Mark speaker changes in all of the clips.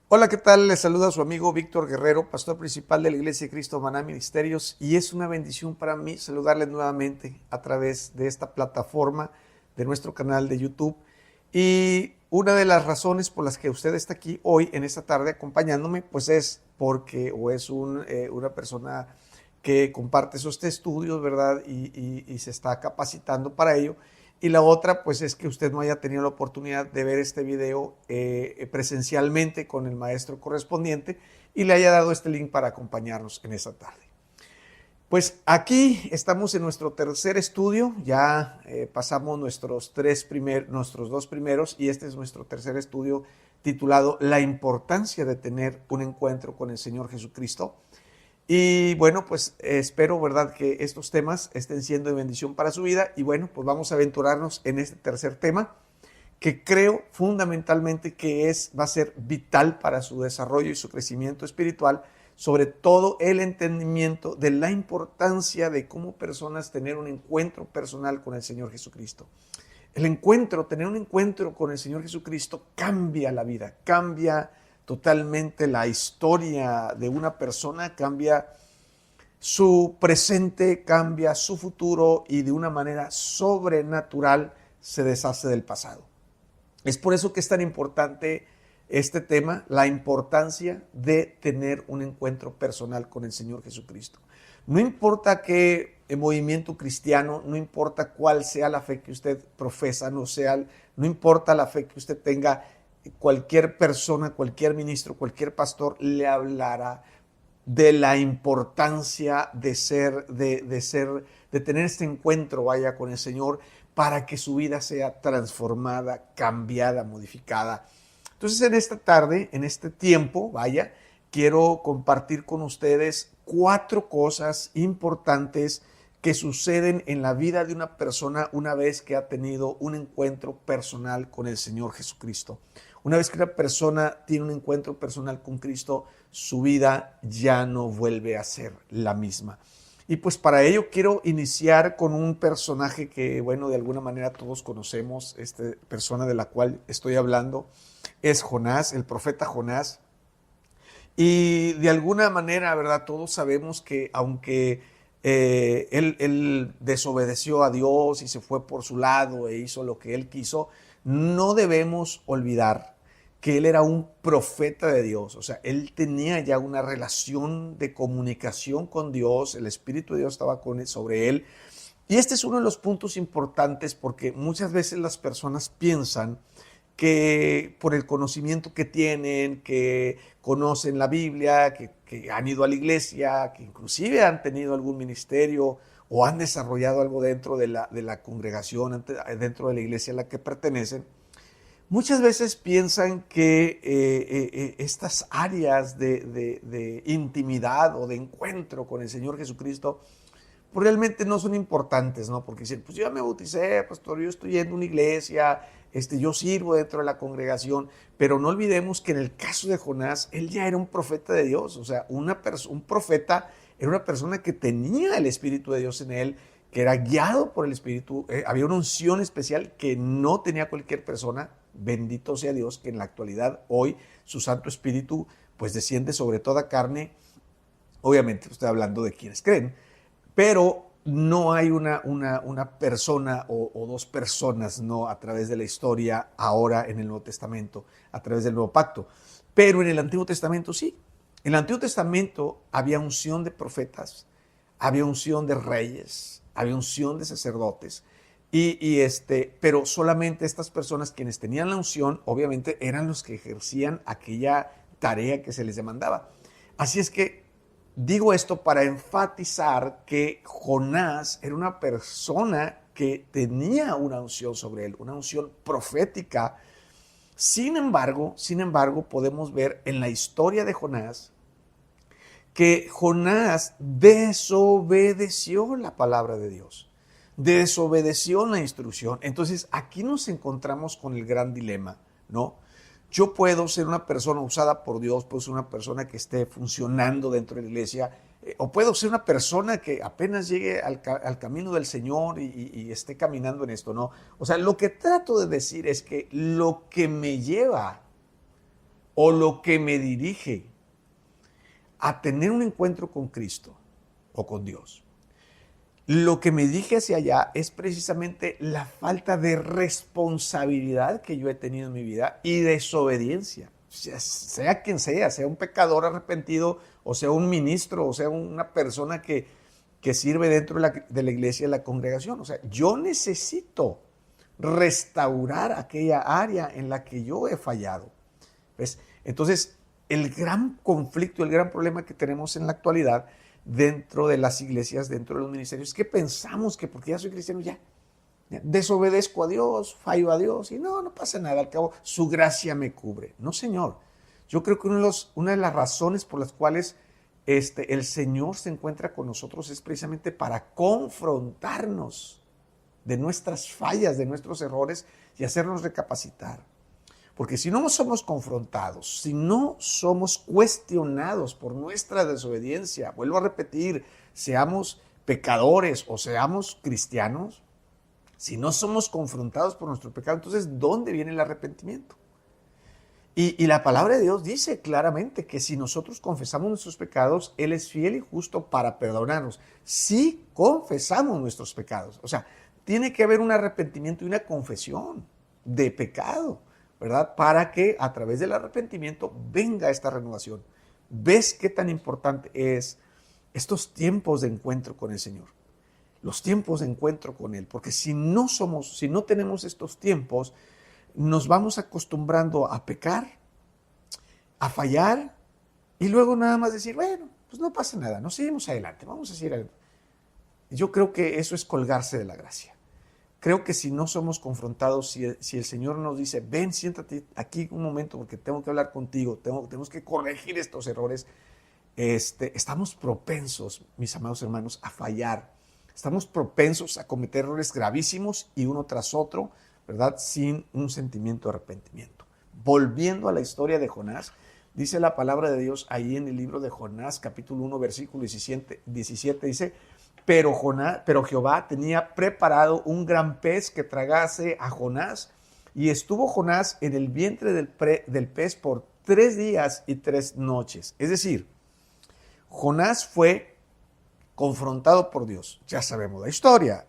Speaker 1: Hola, ¿qué tal? Les saluda su amigo Víctor Guerrero, pastor principal de la Iglesia de Cristo Maná Ministerios, y es una bendición para mí saludarles nuevamente a través de esta plataforma de nuestro canal de YouTube. Y una de las razones por las que usted está aquí hoy, en esta tarde, acompañándome, pues es porque una persona que comparte esos estudios, ¿verdad? Y se está capacitando para ello. Y la otra, pues es que usted no haya tenido la oportunidad de ver este video presencialmente con el maestro correspondiente y le haya dado este link para acompañarnos en esta tarde. Pues aquí estamos en nuestro tercer estudio, ya pasamos nuestros dos primeros y este es nuestro tercer estudio titulado La importancia de tener un encuentro con el Señor Jesucristo. Y bueno, pues espero, ¿verdad?, que estos temas estén siendo de bendición para su vida. Y bueno, pues vamos a aventurarnos en este tercer tema, que creo fundamentalmente que va a ser vital para su desarrollo y su crecimiento espiritual, sobre todo el entendimiento de la importancia de como personas tener un encuentro personal con el Señor Jesucristo. Tener un encuentro con el Señor Jesucristo cambia la vida, cambia totalmente la historia de una persona, cambia su presente, cambia su futuro y de una manera sobrenatural se deshace del pasado. Es por eso que es tan importante este tema, la importancia de tener un encuentro personal con el Señor Jesucristo. No importa qué movimiento cristiano, no importa cuál sea la fe que usted profesa, no importa la fe que usted tenga, cualquier persona, cualquier ministro, cualquier pastor le hablará de la importancia de tener este encuentro, vaya, con el Señor, para que su vida sea transformada, cambiada, modificada. Entonces, en esta tarde, en este tiempo, vaya, quiero compartir con ustedes 4 cosas importantes que suceden en la vida de una persona una vez que ha tenido un encuentro personal con el Señor Jesucristo. Una vez que una persona tiene un encuentro personal con Cristo, su vida ya no vuelve a ser la misma. Y pues para ello quiero iniciar con un personaje que, bueno, de alguna manera todos conocemos. Esta persona de la cual estoy hablando es Jonás, el profeta Jonás. Y de alguna manera, ¿verdad? Todos sabemos que aunque él desobedeció a Dios y se fue por su lado e hizo lo que él quiso, no debemos olvidar que él era un profeta de Dios. O sea, él tenía ya una relación de comunicación con Dios, el Espíritu de Dios estaba sobre él. Y este es uno de los puntos importantes porque muchas veces las personas piensan que por el conocimiento que tienen, que conocen la Biblia, que han ido a la iglesia, que inclusive han tenido algún ministerio o han desarrollado algo dentro de la congregación, dentro de la iglesia a la que pertenecen, muchas veces piensan que estas áreas de intimidad o de encuentro con el Señor Jesucristo pues realmente no son importantes, ¿no? Porque dicen, pues yo ya me bauticé, pastor, yo estoy yendo a una iglesia, yo sirvo dentro de la congregación, pero no olvidemos que en el caso de Jonás, él ya era un profeta de Dios. O sea, un profeta era una persona que tenía el Espíritu de Dios en él, que era guiado por el Espíritu. Había una unción especial que no tenía cualquier persona. Bendito sea Dios que en la actualidad, hoy, su Santo Espíritu pues desciende sobre toda carne. Obviamente estoy hablando de quienes creen, pero no hay una persona o dos personas, ¿no?, a través de la historia ahora en el Nuevo Testamento, a través del Nuevo Pacto. Pero en el Antiguo Testamento sí. En el Antiguo Testamento había unción de profetas, había unción de reyes, había unción de sacerdotes. Pero solamente estas personas quienes tenían la unción, obviamente, eran los que ejercían aquella tarea que se les demandaba. Así es que digo esto para enfatizar que Jonás era una persona que tenía una unción sobre él, una unción profética. Sin embargo, podemos ver en la historia de Jonás que Jonás desobedeció la palabra de Dios, desobedeció la instrucción. Entonces, aquí nos encontramos con el gran dilema, ¿no? Yo puedo ser una persona usada por Dios, puedo ser una persona que esté funcionando dentro de la iglesia, o puedo ser una persona que apenas llegue al camino del Señor y esté caminando en esto, ¿no? O sea, lo que trato de decir es que lo que me lleva o lo que me dirige a tener un encuentro con Cristo o con Dios, lo que me dirige hacia allá es precisamente la falta de responsabilidad que yo he tenido en mi vida y desobediencia. Sea quien sea un pecador arrepentido, o sea un ministro, o sea una persona que sirve dentro de la iglesia, de la congregación. O sea, yo necesito restaurar aquella área en la que yo he fallado. ¿Ves? Entonces, el gran conflicto, el gran problema que tenemos en la actualidad dentro de las iglesias, dentro de los ministerios, es que pensamos que porque ya soy cristiano, ya desobedezco a Dios, fallo a Dios y no pasa nada, al cabo su gracia me cubre. No, Señor. Yo creo que una de las razones por las cuales el Señor se encuentra con nosotros es precisamente para confrontarnos de nuestras fallas, de nuestros errores y hacernos recapacitar. Porque si no somos confrontados, si no somos cuestionados por nuestra desobediencia, vuelvo a repetir, seamos pecadores o seamos cristianos, si no somos confrontados por nuestro pecado, entonces ¿dónde viene el arrepentimiento? Y la palabra de Dios dice claramente que si nosotros confesamos nuestros pecados, Él es fiel y justo para perdonarnos. Si confesamos nuestros pecados, o sea, tiene que haber un arrepentimiento y una confesión de pecado, ¿verdad? Para que a través del arrepentimiento venga esta renovación. ¿Ves qué tan importante es estos tiempos de encuentro con el Señor? Los tiempos de encuentro con Él, porque si no tenemos estos tiempos, nos vamos acostumbrando a pecar, a fallar, y luego nada más decir, bueno, pues no pasa nada, nos seguimos adelante, vamos a seguir adelante. Yo creo que eso es colgarse de la gracia. Creo que si no somos confrontados, si el Señor nos dice, ven, siéntate aquí un momento porque tengo que hablar contigo, tenemos que corregir estos errores, estamos propensos, mis amados hermanos, a fallar. Estamos propensos a cometer errores gravísimos y uno tras otro, ¿verdad? Sin un sentimiento de arrepentimiento. Volviendo a la historia de Jonás, dice la palabra de Dios ahí en el libro de Jonás, capítulo 1, versículo 17 dice, pero Jehová tenía preparado un gran pez que tragase a Jonás, y estuvo Jonás en el vientre del pez por 3 días y 3 noches. Es decir, Jonás fue confrontado por Dios. Ya sabemos la historia.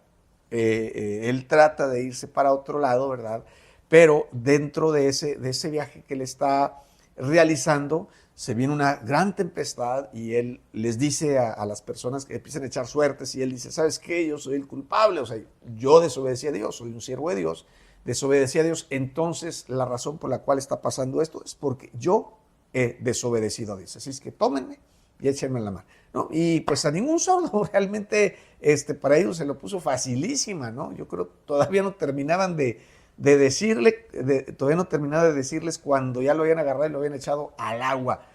Speaker 1: Él trata de irse para otro lado, ¿verdad? Pero dentro de ese viaje que él está realizando, se viene una gran tempestad y él les dice a las personas que empiezan a echar suertes y él dice, ¿sabes qué? Yo soy el culpable, o sea, yo desobedecí a Dios, soy un siervo de Dios, desobedecí a Dios, entonces la razón por la cual está pasando esto es porque yo he desobedecido a Dios. Así es que tómenme y échenme en la mar, ¿no? Y pues a ningún sordo realmente para ellos se lo puso facilísima, ¿no? Yo creo que todavía no terminaban de decirles cuando ya lo habían agarrado y lo habían echado al agua.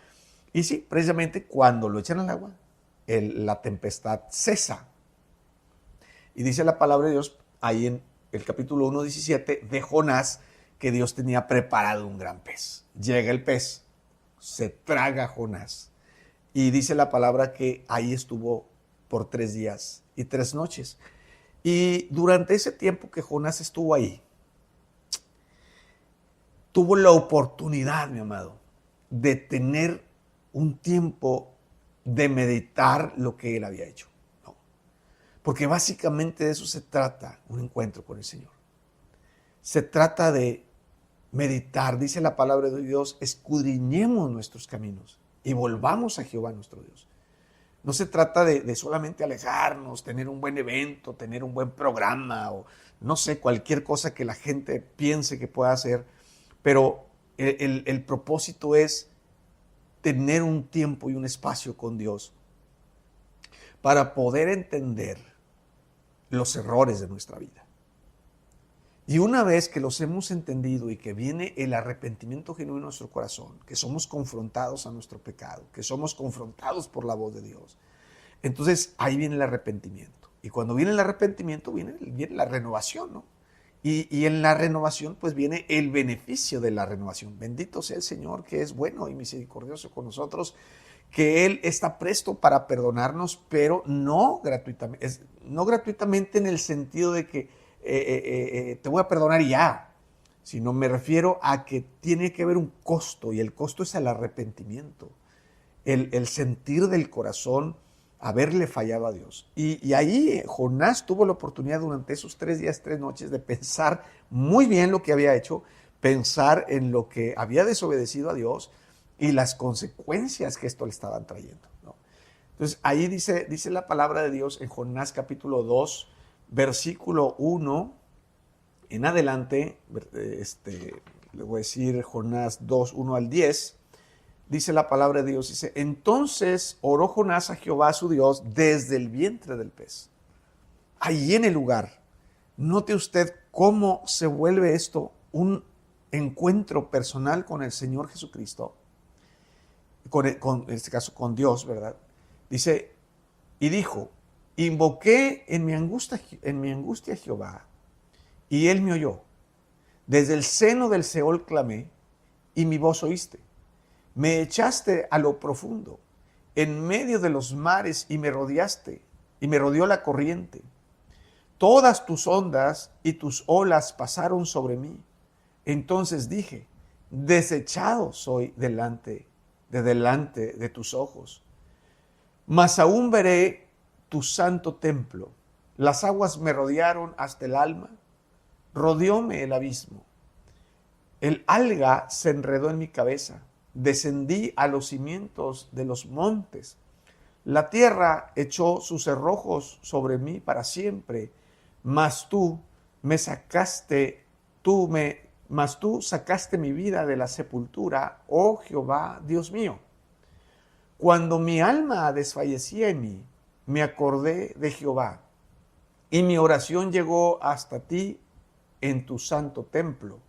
Speaker 1: Y sí, precisamente cuando lo echan al agua, la tempestad cesa. Y dice la palabra de Dios ahí en el capítulo 1:17 de Jonás que Dios tenía preparado un gran pez. Llega el pez, se traga a Jonás. Y dice la palabra que ahí estuvo por 3 días y 3 noches. Y durante ese tiempo que Jonás estuvo ahí, tuvo la oportunidad, mi amado, de tener un tiempo de meditar lo que él había hecho. No. Porque básicamente de eso se trata un encuentro con el Señor. Se trata de meditar, dice la palabra de Dios, escudriñemos nuestros caminos y volvamos a Jehová nuestro Dios. No se trata de solamente alejarnos, tener un buen evento, tener un buen programa o no sé, cualquier cosa que la gente piense que pueda hacer, pero el propósito es tener un tiempo y un espacio con Dios para poder entender los errores de nuestra vida. Y una vez que los hemos entendido y que viene el arrepentimiento genuino en nuestro corazón, que somos confrontados a nuestro pecado, que somos confrontados por la voz de Dios, entonces ahí viene el arrepentimiento. Y cuando viene el arrepentimiento viene la renovación, ¿no? Y en la renovación pues viene el beneficio de la renovación. Bendito sea el Señor que es bueno y misericordioso con nosotros, que Él está presto para perdonarnos, pero no gratuitamente. No gratuitamente en el sentido de que te voy a perdonar y ya. sino me refiero a que tiene que haber un costo, y el costo es el arrepentimiento, el sentir del corazón haberle fallado a Dios. Y ahí Jonás tuvo la oportunidad durante esos 3 días, 3 noches de pensar muy bien lo que había hecho, pensar en lo que había desobedecido a Dios y las consecuencias que esto le estaban trayendo, ¿no? Entonces ahí dice la palabra de Dios en Jonás capítulo 2, versículo 1 en adelante, le voy a decir Jonás 2, 1 al 10, dice la palabra de Dios, dice, entonces oró Jonás a Jehová su Dios desde el vientre del pez, ahí en el lugar. Note usted cómo se vuelve esto un encuentro personal con el Señor Jesucristo, en este caso con Dios, ¿verdad? Dice, y dijo, invoqué en mi angustia a Jehová, y él me oyó. Desde el seno del Seol clamé, y mi voz oíste. Me echaste a lo profundo, en medio de los mares, y me rodeaste, y me rodeó la corriente. Todas tus ondas y tus olas pasaron sobre mí. Entonces dije, desechado soy delante de tus ojos. Mas aún veré tu santo templo. Las aguas me rodearon hasta el alma, rodeóme el abismo. El alga se enredó en mi cabeza, descendí a los cimientos de los montes. La tierra echó sus cerrojos sobre mí para siempre, mas tú sacaste mi vida de la sepultura, oh Jehová, Dios mío. Cuando mi alma desfallecía en mí, me acordé de Jehová, y mi oración llegó hasta ti en tu santo templo.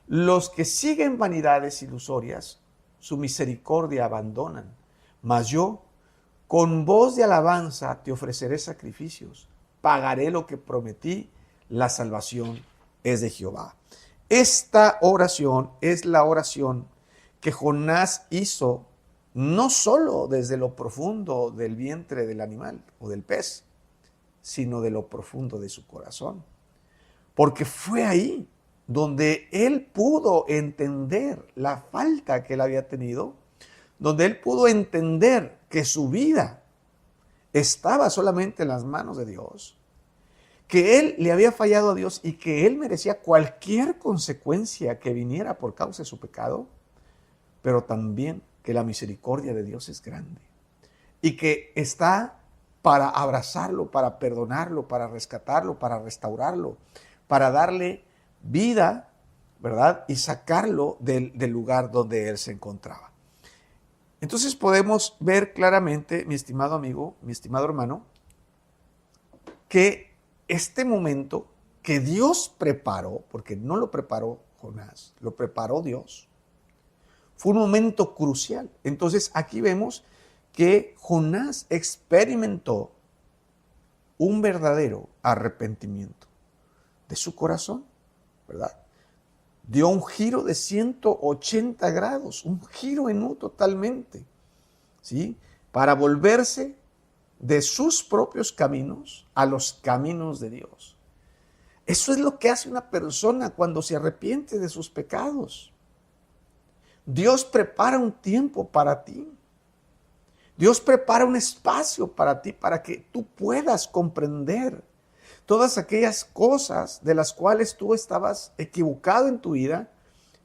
Speaker 1: Los que siguen vanidades ilusorias, su misericordia abandonan, mas yo, con voz de alabanza, te ofreceré sacrificios, pagaré lo que prometí, la salvación es de Jehová. Esta oración es la oración que Jonás hizo no solo desde lo profundo del vientre del animal o del pez, sino de lo profundo de su corazón. Porque fue ahí donde él pudo entender la falta que él había tenido, donde él pudo entender que su vida estaba solamente en las manos de Dios, que él le había fallado a Dios y que él merecía cualquier consecuencia que viniera por causa de su pecado, pero también que la misericordia de Dios es grande y que está para abrazarlo, para perdonarlo, para rescatarlo, para restaurarlo, para darle vida, ¿verdad? Y sacarlo del lugar donde él se encontraba. Entonces podemos ver claramente, mi estimado amigo, mi estimado hermano, que este momento que Dios preparó, porque no lo preparó Jonás, lo preparó Dios, fue un momento crucial. Entonces aquí vemos que Jonás experimentó un verdadero arrepentimiento de su corazón, ¿verdad? Dio un giro de 180 grados, un giro en U totalmente, ¿sí? Para volverse de sus propios caminos a los caminos de Dios. Eso es lo que hace una persona cuando se arrepiente de sus pecados. Dios prepara un tiempo para ti. Dios prepara un espacio para ti, para que tú puedas comprender todas aquellas cosas de las cuales tú estabas equivocado en tu vida,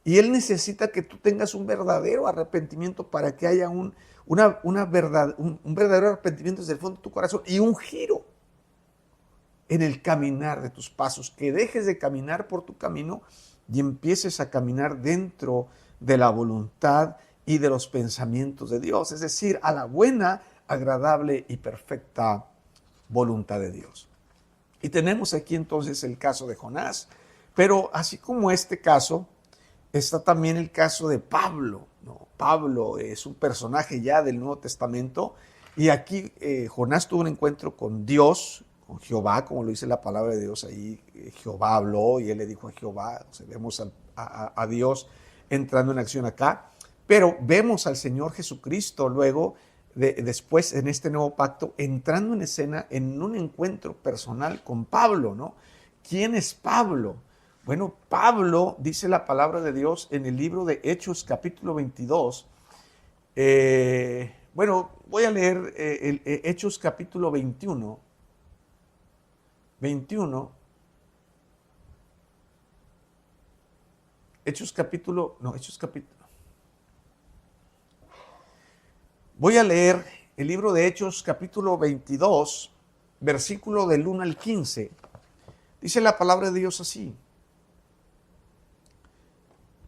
Speaker 1: y Él necesita que tú tengas un verdadero arrepentimiento para que haya un verdadero arrepentimiento desde el fondo de tu corazón y un giro en el caminar de tus pasos, que dejes de caminar por tu camino y empieces a caminar dentro de la voluntad y de los pensamientos de Dios, es decir, a la buena, agradable y perfecta voluntad de Dios. Y tenemos aquí entonces el caso de Jonás, pero así como este caso, está también el caso de Pablo, ¿no? Pablo es un personaje ya del Nuevo Testamento, y aquí Jonás tuvo un encuentro con Dios, con Jehová, como lo dice la palabra de Dios ahí. Jehová habló y él le dijo a Jehová. O sea, vemos a Dios entrando en acción acá, pero vemos al Señor Jesucristo luego, después en este nuevo pacto, entrando en escena en un encuentro personal con Pablo, ¿no? ¿Quién es Pablo? Bueno, Pablo, dice la palabra de Dios en el libro de Hechos capítulo 22. Bueno, voy a leer Hechos capítulo 21. 21. Hechos capítulo. Voy a leer el libro de Hechos capítulo 22, versículo del 1 al 15. Dice la palabra de Dios así: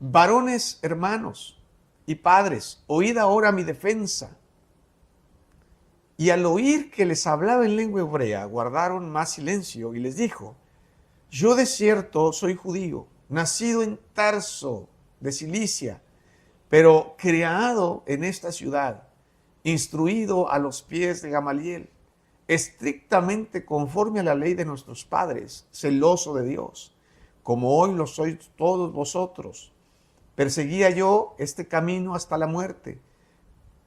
Speaker 1: varones hermanos y padres, oíd ahora mi defensa. Y al oír que les hablaba en lengua hebrea, guardaron más silencio, y les dijo: yo de cierto soy judío, nacido en Tarso de Cilicia, pero criado en esta ciudad, instruido a los pies de Gamaliel, estrictamente conforme a la ley de nuestros padres, celoso de Dios, como hoy lo sois todos vosotros. Perseguía yo este camino hasta la muerte,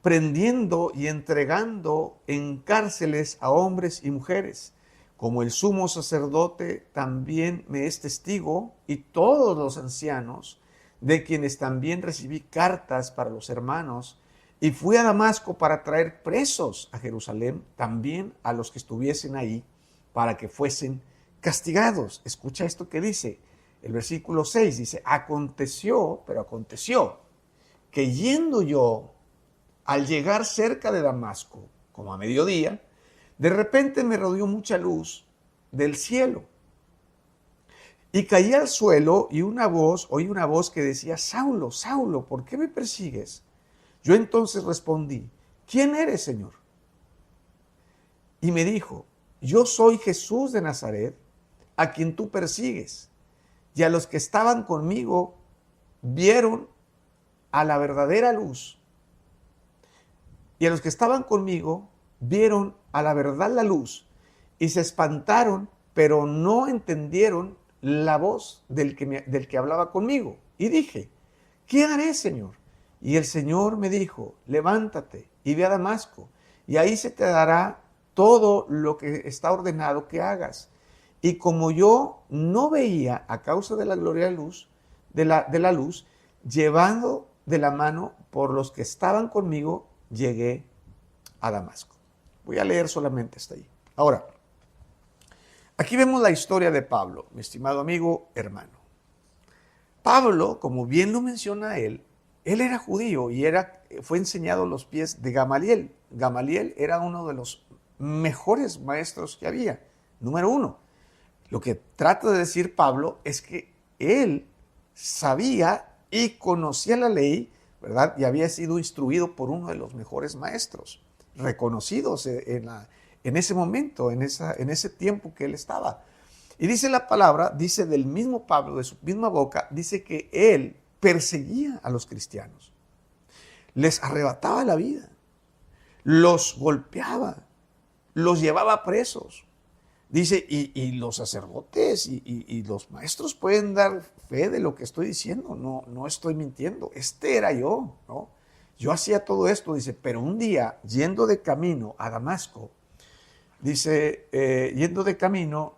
Speaker 1: prendiendo y entregando en cárceles a hombres y mujeres, como el sumo sacerdote también me es testigo, y todos los ancianos, de quienes también recibí cartas para los hermanos, y fui a Damasco para traer presos a Jerusalén, también a los que estuviesen ahí, para que fuesen castigados. Escucha esto que dice, el versículo 6 dice: aconteció que yendo yo, al llegar cerca de Damasco, como a mediodía, de repente me rodeó mucha luz del cielo. Y caí al suelo y oí una voz que decía: Saulo, Saulo, ¿por qué me persigues? Yo entonces respondí: ¿quién eres, Señor? Y me dijo: yo soy Jesús de Nazaret, a quien tú persigues. Y a los que estaban conmigo vieron a la verdadera luz. Y a los que estaban conmigo vieron a la verdad la luz y se espantaron, pero no entendieron la voz del que hablaba conmigo. Y dije: ¿qué haré, Señor? Y el Señor me dijo: levántate y ve a Damasco, y ahí se te dará todo lo que está ordenado que hagas. Y como yo no veía a causa de la gloria de la luz, llevando de la mano por los que estaban conmigo, llegué a Damasco. Voy a leer solamente hasta ahí. Ahora, aquí vemos la historia de Pablo, mi estimado amigo, hermano. Pablo, como bien lo menciona él era judío y fue enseñado a los pies de Gamaliel. Gamaliel era uno de los mejores maestros que había. Número uno. Lo que trata de decir Pablo es que él sabía y conocía la ley, ¿verdad? Y había sido instruido por uno de los mejores maestros, reconocidos en ese momento, en ese tiempo que él estaba. Y dice la palabra, dice del mismo Pablo, de su misma boca, dice que él perseguía a los cristianos, les arrebataba la vida, los golpeaba, los llevaba presos. Dice, y los sacerdotes y los maestros pueden dar fe de lo que estoy diciendo, no estoy mintiendo, era yo, ¿no? Yo hacía todo esto, dice, pero un día, yendo de camino a Damasco, dice, yendo de camino,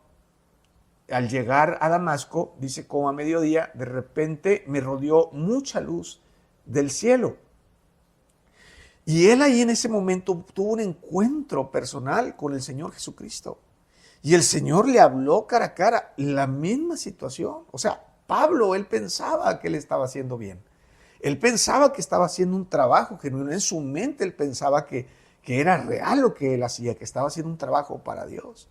Speaker 1: al llegar a Damasco, dice, como a mediodía, de repente me rodeó mucha luz del cielo. Y él ahí en ese momento tuvo un encuentro personal con el Señor Jesucristo. Y el Señor le habló cara a cara, la misma situación. O sea, Pablo, él pensaba que él estaba haciendo bien. Él pensaba que estaba haciendo un trabajo genuino. En su mente él pensaba que era real lo que él hacía, que estaba haciendo un trabajo para Dios.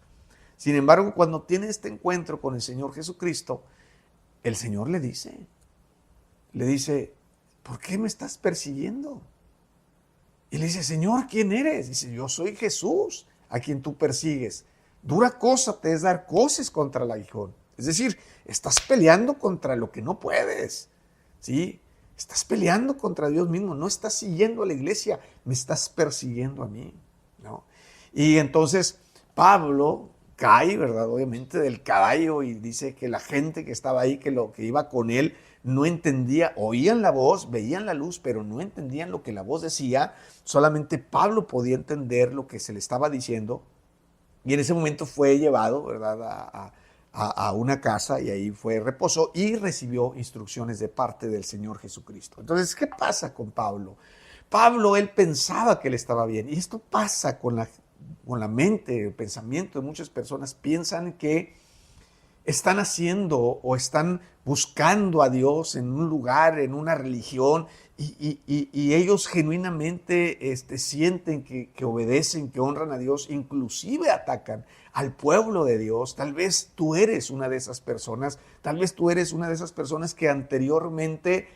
Speaker 1: Sin embargo, cuando tiene este encuentro con el Señor Jesucristo, el Señor le dice, ¿por qué me estás persiguiendo? Y le dice, Señor, ¿quién eres? Dice, yo soy Jesús, a quien tú persigues. Dura cosa te es dar coces contra el aguijón. Es decir, estás peleando contra lo que no puedes, ¿sí? Estás peleando contra Dios mismo, no estás siguiendo a la iglesia, me estás persiguiendo a mí, ¿no? Y entonces Pablo cae, ¿verdad? Obviamente del caballo y dice que la gente que estaba ahí, que iba con él, no entendía, oían la voz, veían la luz, pero no entendían lo que la voz decía. Solamente Pablo podía entender lo que se le estaba diciendo. Y en ese momento fue llevado, ¿verdad?, a una casa y ahí reposó y recibió instrucciones de parte del Señor Jesucristo. Entonces, ¿qué pasa con Pablo? Pablo, él pensaba que él estaba bien, y esto pasa con la mente, el pensamiento de muchas personas. Piensan que están haciendo o están buscando a Dios en un lugar, en una religión, y ellos genuinamente sienten que obedecen, que honran a Dios, inclusive atacan al pueblo de Dios. Tal vez tú eres una de esas personas, tal vez tú eres una de esas personas que anteriormente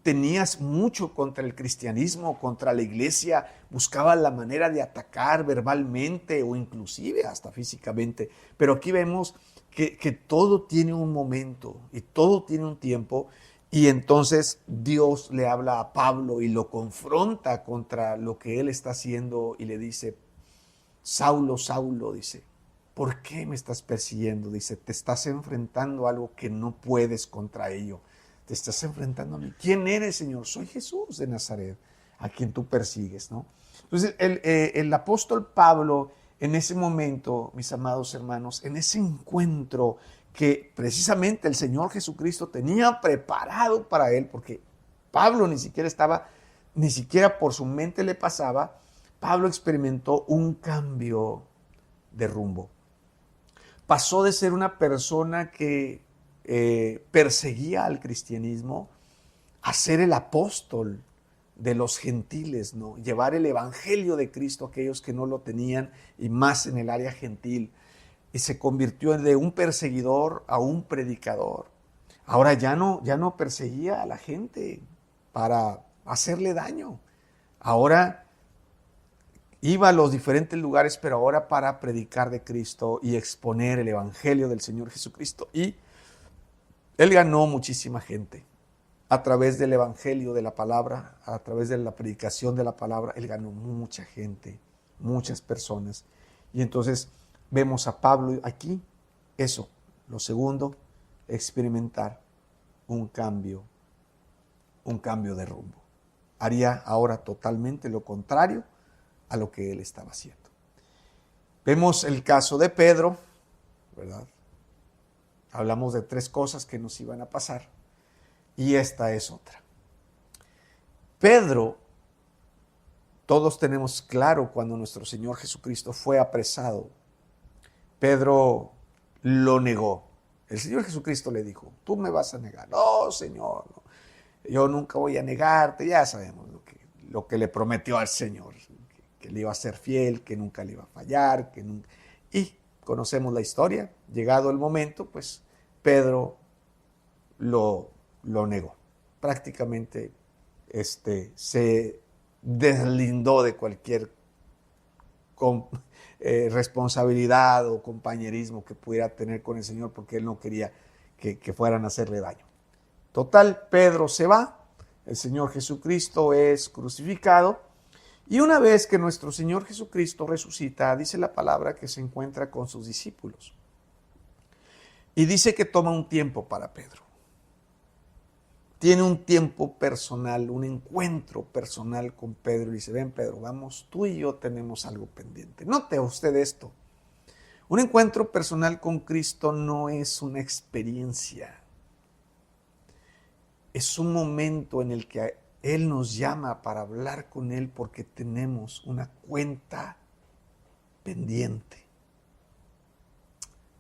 Speaker 1: tenías mucho contra el cristianismo, contra la iglesia, buscabas la manera de atacar verbalmente o inclusive hasta físicamente. Pero aquí vemos que todo tiene un momento y todo tiene un tiempo, y entonces Dios le habla a Pablo y lo confronta contra lo que él está haciendo y le dice: Saulo, Saulo, dice, ¿por qué me estás persiguiendo? Dice, te estás enfrentando a algo que no puedes contra ello. Te estás enfrentando a mí. ¿Quién eres, Señor? Soy Jesús de Nazaret, a quien tú persigues, ¿no? Entonces, el apóstol Pablo, en ese momento, mis amados hermanos, en ese encuentro que precisamente el Señor Jesucristo tenía preparado para él, porque Pablo ni siquiera por su mente le pasaba, Pablo experimentó un cambio de rumbo. Pasó de ser una persona que perseguía al cristianismo a ser el apóstol de los gentiles, ¿no? Llevar el evangelio de Cristo a aquellos que no lo tenían, y más en el área gentil. Y se convirtió de un perseguidor a un predicador. Ahora ya no perseguía a la gente para hacerle daño. Ahora iba a los diferentes lugares, pero ahora para predicar de Cristo y exponer el evangelio del Señor Jesucristo. Y él ganó muchísima gente. A través del evangelio de la palabra, a través de la predicación de la palabra, él ganó mucha gente, muchas personas. Y entonces vemos a Pablo aquí, eso. Lo segundo, experimentar un cambio de rumbo. Haría ahora totalmente lo contrario a lo que él estaba haciendo. Vemos el caso de Pedro, ¿verdad? Hablamos de 3 cosas que nos iban a pasar, y esta es otra. Pedro, todos tenemos claro cuando nuestro Señor Jesucristo fue apresado, Pedro lo negó. El Señor Jesucristo le dijo: tú me vas a negar. No, Señor, no, yo nunca voy a negarte. Ya sabemos lo que le prometió al Señor, que le iba a ser fiel, que nunca le iba a fallar, y conocemos la historia. Llegado el momento, pues Pedro lo negó. Prácticamente se deslindó de cualquier responsabilidad o compañerismo que pudiera tener con el Señor, porque él no quería que fueran a hacerle daño. Total, Pedro se va, el Señor Jesucristo es crucificado, y una vez que nuestro Señor Jesucristo resucita, dice la palabra que se encuentra con sus discípulos. Y dice que toma un tiempo para Pedro. Tiene un tiempo personal, un encuentro personal con Pedro, y dice: ven, Pedro, vamos, tú y yo tenemos algo pendiente. Note usted esto. Un encuentro personal con Cristo no es una experiencia. Es un momento en el que Él nos llama para hablar con Él, porque tenemos una cuenta pendiente.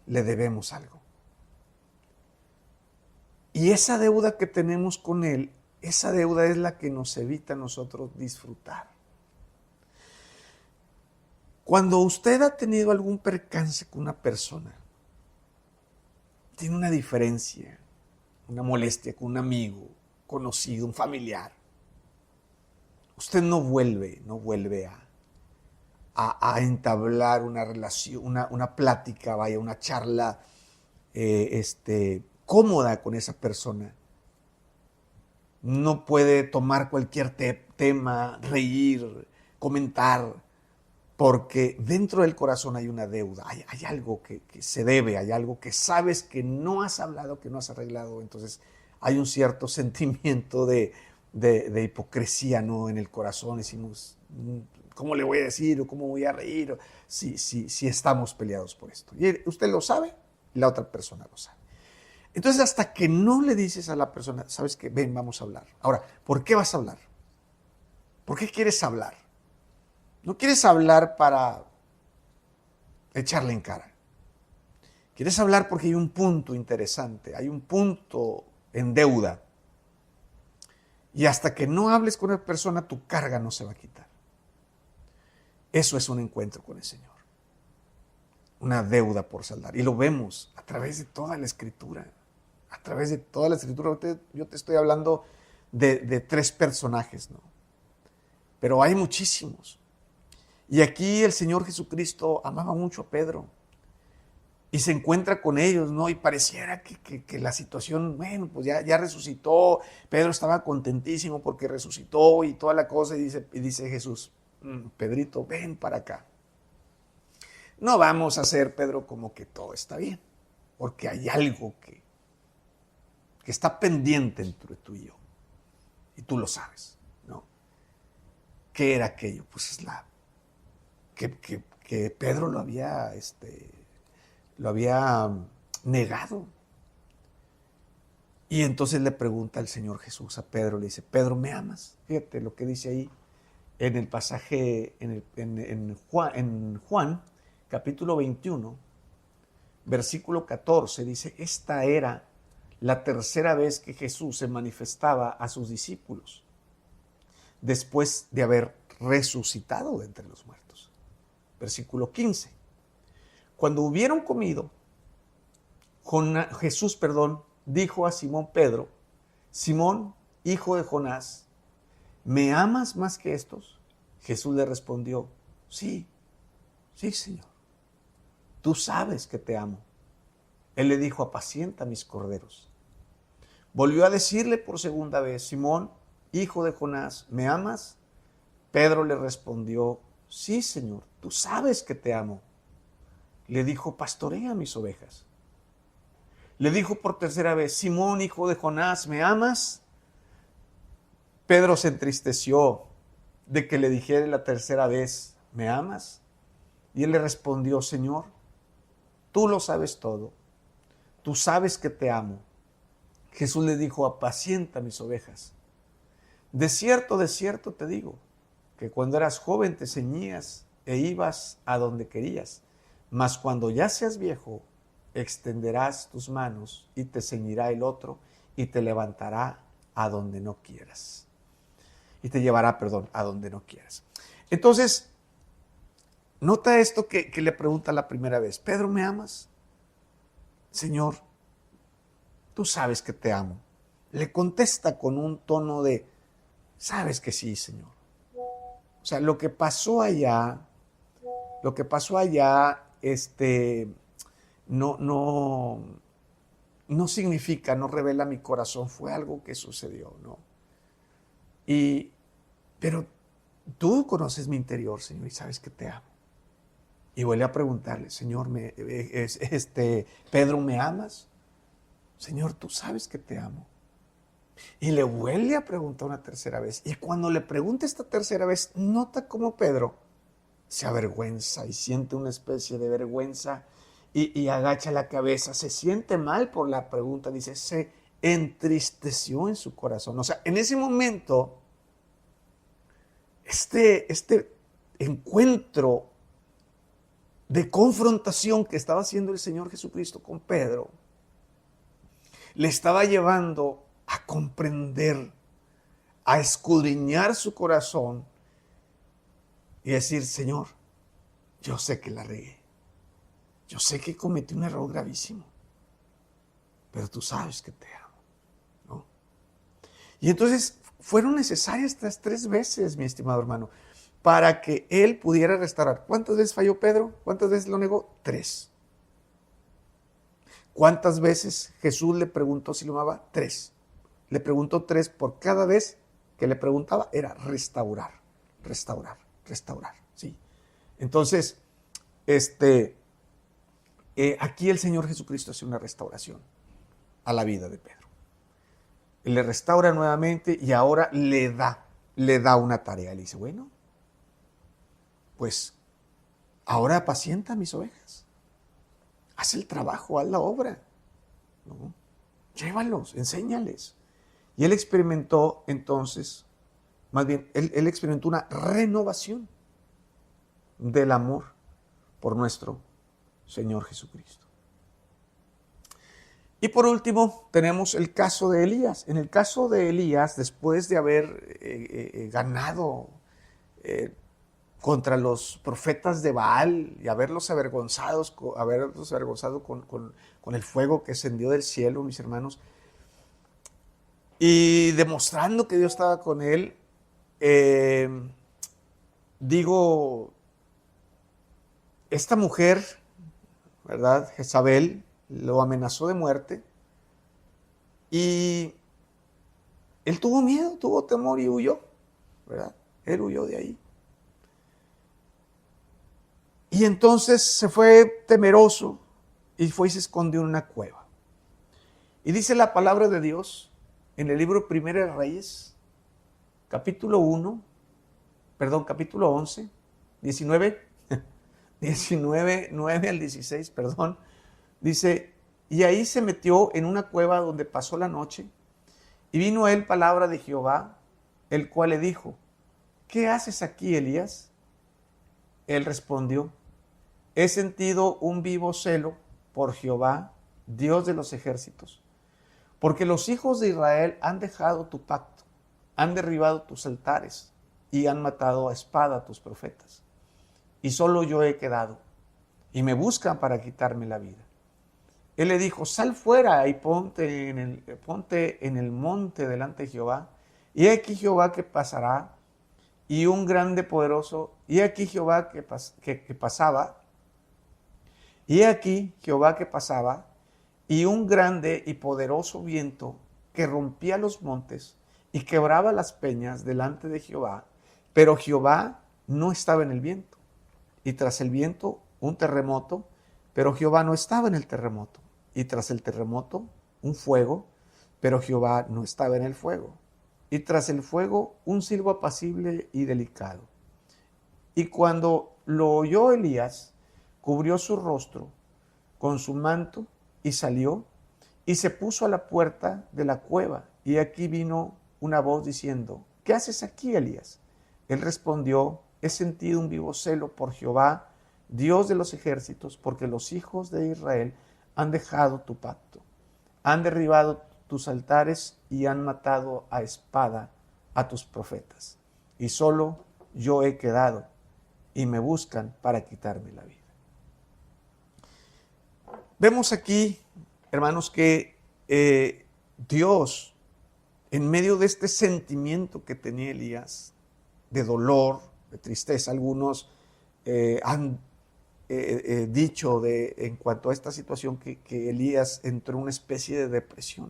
Speaker 1: Le debemos algo. Y esa deuda que tenemos con Él, esa deuda es la que nos evita a nosotros disfrutar. Cuando usted ha tenido algún percance con una persona, tiene una diferencia, una molestia con un amigo, conocido, un familiar, usted no vuelve a entablar una relación, una plática, una charla cómoda con esa persona. No puede tomar cualquier tema, reír, comentar, porque dentro del corazón hay una deuda, hay algo que se debe, hay algo que sabes que no has hablado, que no has arreglado. Entonces hay un cierto sentimiento de hipocresía, ¿no?, en el corazón. Decimos: ¿cómo le voy a decir o cómo voy a reír si estamos peleados por esto? Y usted lo sabe, y la otra persona lo sabe. Entonces, hasta que no le dices a la persona, ¿sabes qué? Ven, vamos a hablar. Ahora, ¿por qué vas a hablar? ¿Por qué quieres hablar? No quieres hablar para echarle en cara. Quieres hablar porque hay un punto interesante, hay un punto en deuda. Y hasta que no hables con la persona, tu carga no se va a quitar. Eso es un encuentro con el Señor. Una deuda por saldar. Y lo vemos a través de toda la Escritura. A través de toda la Escritura. Yo te estoy hablando de 3 personajes, ¿no? Pero hay muchísimos. Y aquí el Señor Jesucristo amaba mucho a Pedro. Y se encuentra con ellos, ¿no? Y pareciera que la situación, bueno, pues ya resucitó. Pedro estaba contentísimo porque resucitó y toda la cosa. Y dice Jesús, Pedrito, ven para acá. No vamos a hacer, Pedro, como que todo está bien. Porque hay algo que está pendiente entre tú y yo. Y tú lo sabes, ¿no? ¿Qué era aquello? Pues es que Pedro lo había negado. Y entonces le pregunta el Señor Jesús a Pedro, le dice, Pedro, ¿me amas? Fíjate lo que dice ahí en el pasaje, en Juan, capítulo 21, versículo 14, dice, esta era la tercera vez que Jesús se manifestaba a sus discípulos, después de haber resucitado de entre los muertos. Versículo 15. Cuando hubieron comido, Jesús dijo a Simón Pedro, Simón, hijo de Jonás, ¿me amas más que estos? Jesús le respondió, sí, Señor, tú sabes que te amo. Él le dijo, apacienta mis corderos. Volvió a decirle por segunda vez, Simón, hijo de Jonás, ¿me amas? Pedro le respondió, sí, Señor, tú sabes que te amo. Le dijo, pastorea mis ovejas. Le dijo por tercera vez, Simón, hijo de Jonás, ¿me amas? Pedro se entristeció de que le dijera la tercera vez, ¿me amas? Y él le respondió, Señor, tú lo sabes todo. Tú sabes que te amo. Jesús le dijo, apacienta mis ovejas. De cierto te digo, que cuando eras joven te ceñías e ibas a donde querías. Mas cuando ya seas viejo, extenderás tus manos y te ceñirá el otro y te levantará a donde no quieras. Y te llevará, a donde no quieras. Entonces, nota esto que le pregunta la primera vez. Pedro, ¿me amas? Señor, tú sabes que te amo. Le contesta con un tono de, sabes que sí, Señor. O sea, lo que pasó allá, no significa, no revela mi corazón, fue algo que sucedió, ¿no? Pero tú conoces mi interior, Señor, y sabes que te amo. Y vuelve a preguntarle, Señor, Pedro, ¿me amas? Señor, tú sabes que te amo. Y le vuelve a preguntar una tercera vez. Y cuando le pregunta esta tercera vez, nota cómo Pedro se avergüenza y siente una especie de vergüenza y agacha la cabeza. Se siente mal por la pregunta, dice, se entristeció en su corazón. O sea, en ese momento, este encuentro de confrontación que estaba haciendo el Señor Jesucristo con Pedro, le estaba llevando a comprender, a escudriñar su corazón y decir, Señor, yo sé que la regué, yo sé que cometí un error gravísimo, pero tú sabes que te amo, ¿no? Y entonces fueron necesarias estas 3 veces, mi estimado hermano, para que él pudiera restaurar. ¿Cuántas veces falló Pedro? ¿Cuántas veces lo negó? 3. ¿Cuántas veces Jesús le preguntó si lo amaba? 3. Le preguntó 3 por cada vez que le preguntaba, era restaurar, ¿sí? Entonces, aquí el Señor Jesucristo hace una restauración a la vida de Pedro. Él le restaura nuevamente y ahora le da una tarea. Le dice, bueno, pues ahora apacienta mis ovejas. haz el trabajo, haz la obra, ¿no? Llévalos, enséñales. Y él experimentó entonces, más bien, él experimentó una renovación del amor por nuestro Señor Jesucristo. Y por último, tenemos el caso de Elías. En el caso de Elías, después de haber ganado contra los profetas de Baal y haberlos avergonzado con el fuego que ascendió del cielo, mis hermanos, y demostrando que Dios estaba con él, esta mujer, ¿verdad? Jezabel, lo amenazó de muerte y él tuvo miedo, tuvo temor y huyó, ¿verdad? Él huyó de ahí. Y entonces se fue temeroso y fue y se escondió en una cueva. Y dice la palabra de Dios en el libro Primera de Reyes, capítulo 11, 9 al 16, dice, y ahí se metió en una cueva donde pasó la noche, y vino a él palabra de Jehová, el cual le dijo, ¿qué haces aquí, Elías? Él respondió, he sentido un vivo celo por Jehová, Dios de los ejércitos, porque los hijos de Israel han dejado tu pacto, han derribado tus altares y han matado a espada a tus profetas. Y solo yo he quedado, y me buscan para quitarme la vida. Él le dijo, sal fuera y ponte en el monte delante de Jehová, y he aquí Jehová que pasará, y un grande poderoso, y he aquí Jehová que pasaba, y he aquí Jehová que pasaba, y un grande y poderoso viento que rompía los montes y quebraba las peñas delante de Jehová, pero Jehová no estaba en el viento. Y tras el viento un terremoto, pero Jehová no estaba en el terremoto. Y tras el terremoto un fuego, pero Jehová no estaba en el fuego. Y tras el fuego un silbo apacible y delicado. Y cuando lo oyó Elías, cubrió su rostro con su manto y salió y se puso a la puerta de la cueva. Y aquí vino una voz diciendo, ¿qué haces aquí, Elías? Él respondió, he sentido un vivo celo por Jehová, Dios de los ejércitos, porque los hijos de Israel han dejado tu pacto, han derribado tus altares y han matado a espada a tus profetas. Y solo yo he quedado y me buscan para quitarme la vida. Vemos aquí, hermanos, que Dios, en medio de este sentimiento que tenía Elías, de dolor, de tristeza, algunos han dicho en cuanto a esta situación que Elías entró en una especie de depresión.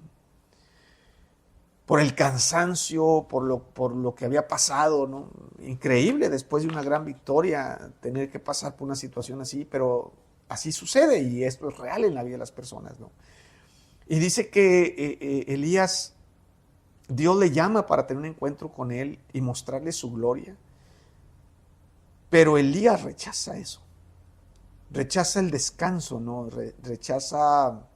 Speaker 1: Por el cansancio, por lo que había pasado, ¿no? Increíble después de una gran victoria tener que pasar por una situación así, pero así sucede y esto es real en la vida de las personas, ¿no? Y dice que Elías, Dios le llama para tener un encuentro con él y mostrarle su gloria, pero Elías rechaza eso, rechaza el descanso, ¿no? Rechaza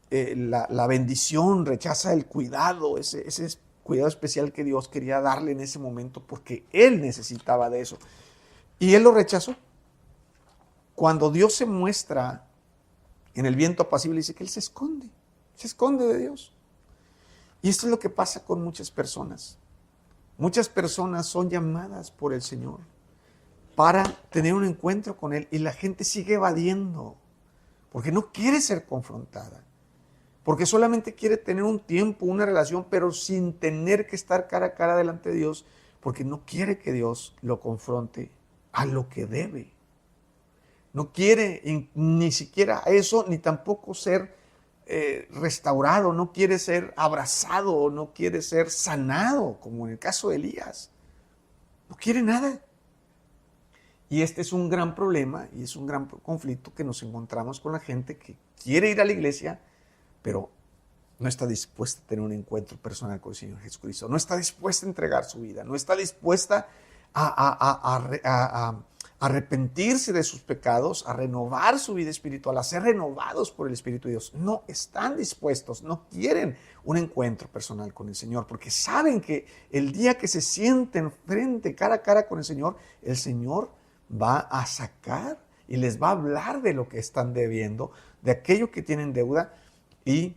Speaker 1: la bendición, rechaza el cuidado, ese cuidado especial que Dios quería darle en ese momento porque él necesitaba de eso. Y él lo rechazó. Cuando Dios se muestra en el viento apacible, dice que él se esconde de Dios. Y esto es lo que pasa con muchas personas. Muchas personas son llamadas por el Señor para tener un encuentro con Él y la gente sigue evadiendo porque no quiere ser confrontada. Porque solamente quiere tener un tiempo, una relación, pero sin tener que estar cara a cara delante de Dios, porque no quiere que Dios lo confronte a lo que debe. No quiere ni siquiera eso, ni tampoco ser restaurado, no quiere ser abrazado, no quiere ser sanado, como en el caso de Elías. No quiere nada. Y este es un gran problema y es un gran conflicto que nos encontramos con la gente que quiere ir a la iglesia, pero no está dispuesta a tener un encuentro personal con el Señor Jesucristo, no está dispuesta a entregar su vida, no está dispuesta a arrepentirse de sus pecados, a renovar su vida espiritual, a ser renovados por el Espíritu de Dios. No están dispuestos, no quieren un encuentro personal con el Señor, porque saben que el día que se sienten frente, cara a cara con el Señor va a sacar y les va a hablar de lo que están debiendo, de aquello que tienen deuda, y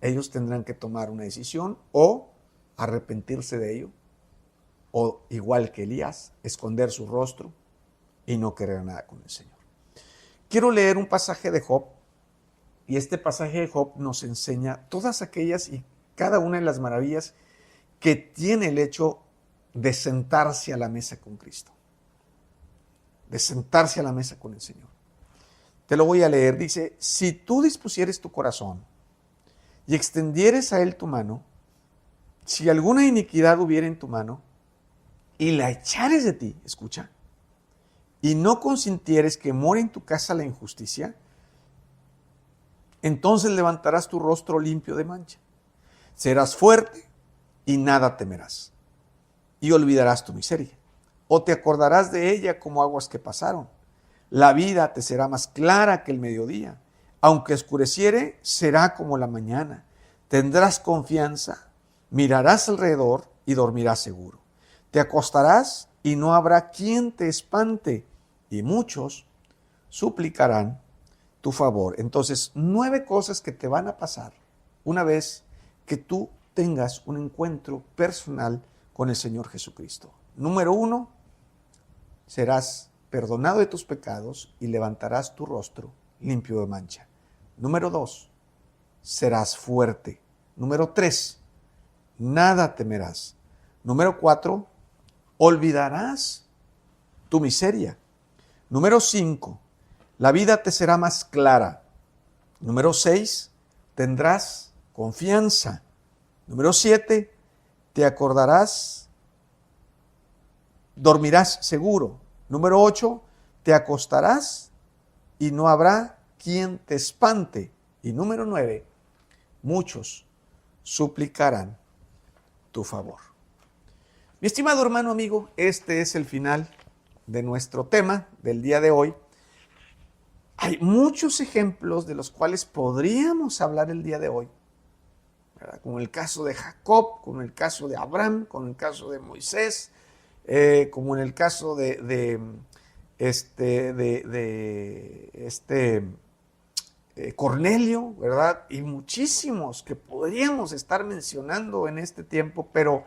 Speaker 1: ellos tendrán que tomar una decisión o arrepentirse de ello, o igual que Elías, esconder su rostro y no querer nada con el Señor. Quiero leer un pasaje de Job, y este pasaje de Job nos enseña todas aquellas y cada una de las maravillas que tiene el hecho de sentarse a la mesa con Cristo, de sentarse a la mesa con el Señor. Te lo voy a leer. Dice: si tú dispusieres tu corazón y extendieres a él tu mano, si alguna iniquidad hubiera en tu mano, y la echares de ti, escucha, y no consintieres que more en tu casa la injusticia, entonces levantarás tu rostro limpio de mancha. Serás fuerte y nada temerás, y olvidarás tu miseria, o te acordarás de ella como aguas que pasaron. La vida te será más clara que el mediodía, aunque oscureciere, será como la mañana. Tendrás confianza, mirarás alrededor y dormirás seguro. Te acostarás y no habrá quien te espante, y muchos suplicarán tu favor. Entonces, 9 cosas que te van a pasar una vez que tú tengas un encuentro personal con el Señor Jesucristo. Número 1, serás perdonado de tus pecados y levantarás tu rostro limpio de mancha. Número 2, serás fuerte. Número 3, nada temerás. Número 4, olvidarás tu miseria. Número 5, la vida te será más clara. Número 6, tendrás confianza. Número 7, te acordarás, dormirás seguro. Número 8, te acostarás y no habrá quien te espante. Y número 9, muchos suplicarán tu favor. Mi estimado hermano, amigo, este es el final de nuestro tema del día de hoy. Hay muchos ejemplos de los cuales podríamos hablar el día de hoy, ¿verdad? Como el caso de Jacob, como el caso de Abraham, como el caso de Moisés, como en el caso de Cornelio, ¿verdad? Y muchísimos que podríamos estar mencionando en este tiempo, pero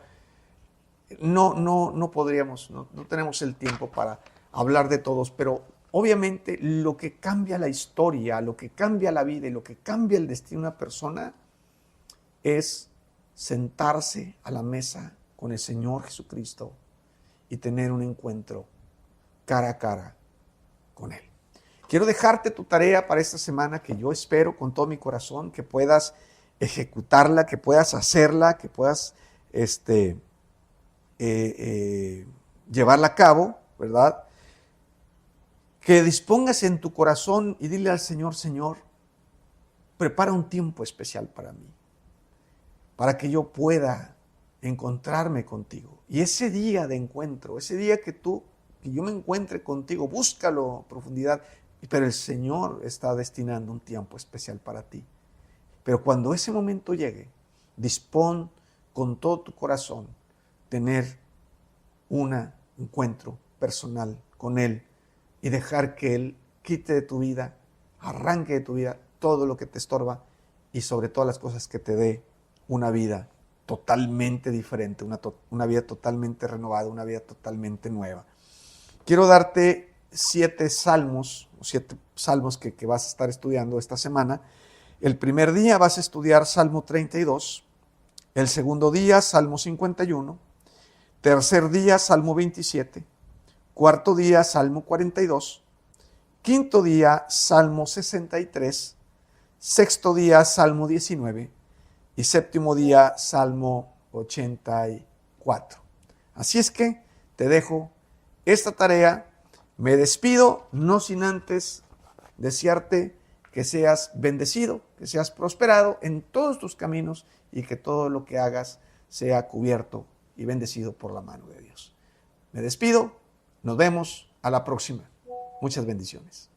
Speaker 1: no podríamos, no tenemos el tiempo para hablar de todos. Pero obviamente lo que cambia la historia, lo que cambia la vida y lo que cambia el destino de una persona es sentarse a la mesa con el Señor Jesucristo y tener un encuentro cara a cara con Él. Quiero dejarte tu tarea para esta semana, que yo espero con todo mi corazón que puedas ejecutarla, que puedas hacerla, que puedas llevarla a cabo, ¿verdad? Que dispongas en tu corazón y dile al Señor: Señor, prepara un tiempo especial para mí, para que yo pueda encontrarme contigo. Y ese día de encuentro, ese día que yo me encuentre contigo, búscalo a profundidad, pero el Señor está destinando un tiempo especial para ti. Pero cuando ese momento llegue, dispón con todo tu corazón tener un encuentro personal con Él y dejar que Él quite de tu vida, arranque de tu vida todo lo que te estorba y sobre todas las cosas que te dé una vida totalmente diferente, una vida totalmente renovada, una vida totalmente nueva. Quiero darte 7 salmos que vas a estar estudiando esta semana. El primer día vas a estudiar Salmo 32, el segundo día Salmo 51, tercer día Salmo 27, cuarto día Salmo 42, quinto día Salmo 63, sexto día Salmo 19 y séptimo día Salmo 84. Así es que te dejo esta tarea. Me despido, no sin antes desearte que seas bendecido, que seas prosperado en todos tus caminos y que todo lo que hagas sea cubierto y bendecido por la mano de Dios. Me despido, nos vemos a la próxima. Muchas bendiciones.